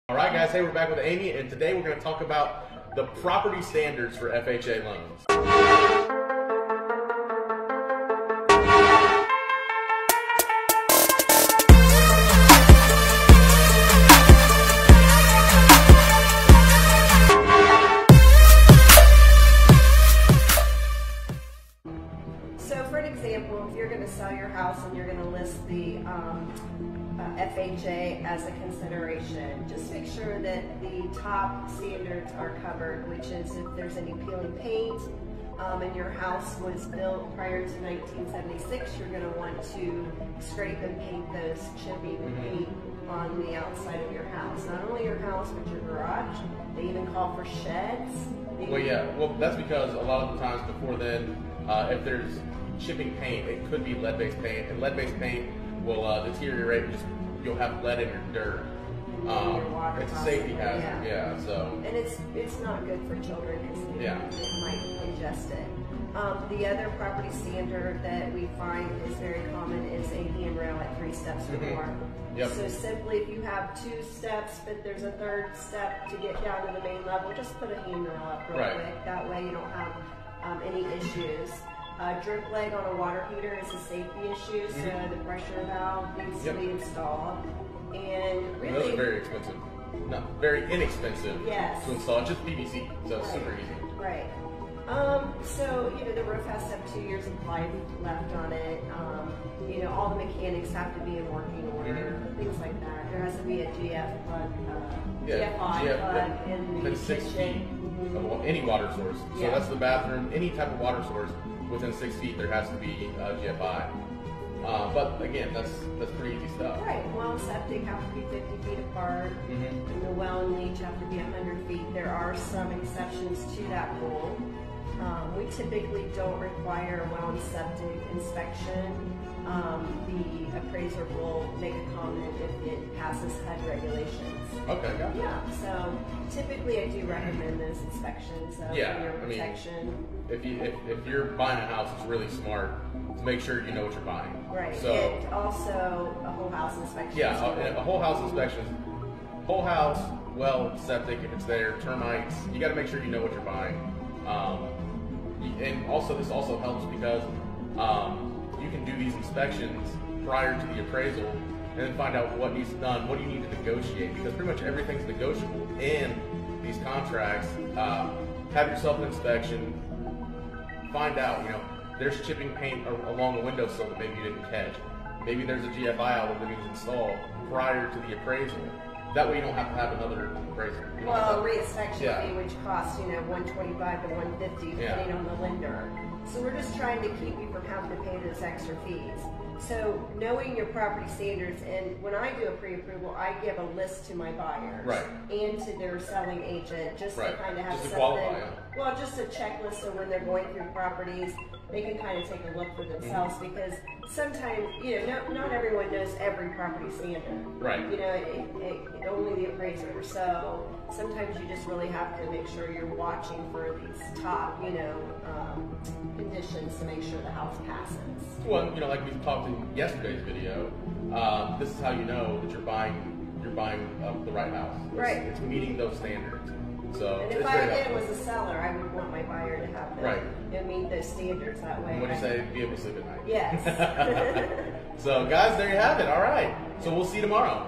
All right, guys, hey, we're back with Amy, and today we're going to talk about the property standards for FHA loans. So for an example, if you're going to sell your house and you're going to list the FHA as a consideration, just make sure that the top standards are covered, which is if there's any peeling paint and your house was built prior to 1976, you're going to want to scrape and paint those chipping paint on the outside of your house. Not only your house, but your garage. They even call for sheds. Well, yeah, well, that's because a lot of the times before then, if there's chipping paint, it could be lead-based paint, and lead-based paint will deteriorate and you'll have lead in your dirt. It's a safety hazard, yeah. So. And it's not good for children because yeah, it might ingest it. The other property standard that we find is very common is a handrail at 3 steps or more. Yep. So simply, if you have 2 steps, but there's a 3rd step to get down to the main level, just put a handrail up real quick. That way you don't have any issues. Drip leg on a water heater is a safety issue, so the pressure valve needs to be installed. And really, those are very expensive. No, very inexpensive to install. It's just PVC, so it's super easy. Right. So, the roof has to have 2 years of life left on it. All the mechanics have to be in working order, things like that. There has to be a GF plug, GFI plug in the 6 feet kitchen. of any water source. So that's the bathroom, any type of water source within 6 feet, there has to be GFI. But again, that's pretty easy stuff. Right. Well and septic have to be 50 feet apart, and the well and leach have to be 100 feet. There are some exceptions to that rule. We typically don't require a well and septic inspection. The appraiser will make a comment if it passes HUD regulations. Okay, gotcha. Yeah, so typically I do recommend those inspections for your protection. If you're buying a house, it's really smart to make sure you know what you're buying. Right. So and also a whole house inspection. Yeah, a whole house inspection. Whole house, well, septic if it's there, termites. You got to make sure you know what you're buying. And also, this also helps because you can do these inspections prior to the appraisal and then find out what needs done, what do you need to negotiate, because pretty much everything's negotiable in these contracts. Have yourself an inspection, find out, there's chipping paint along the windowsill that maybe you didn't catch. Maybe there's a GFI outlet that needs installed prior to the appraisal. That way you don't have to have another appraisal. Well, re-inspection fee, which costs, $125 to $150 depending on the lender. So we're just trying to keep you from having to pay those extra fees. So knowing your property standards, and when I do a pre-approval, I give a list to my buyers and to their selling agent just to kind of have something. Well, just a checklist so when they're going through properties, they can kind of take a look for themselves because sometimes, not everyone knows every property standard. Right. Only the appraiser. So sometimes you just really have to make sure you're watching for these top, conditions to make sure the house passes. Well, like we talked in yesterday's video, this is how you know that you're buying the right house. It's meeting those standards. So and if I again was a seller, I would want my buyer to have them meet those standards that way. And what do you say? Be able to sleep at night. Yes. So guys, there you have it. All right. So we'll see you tomorrow.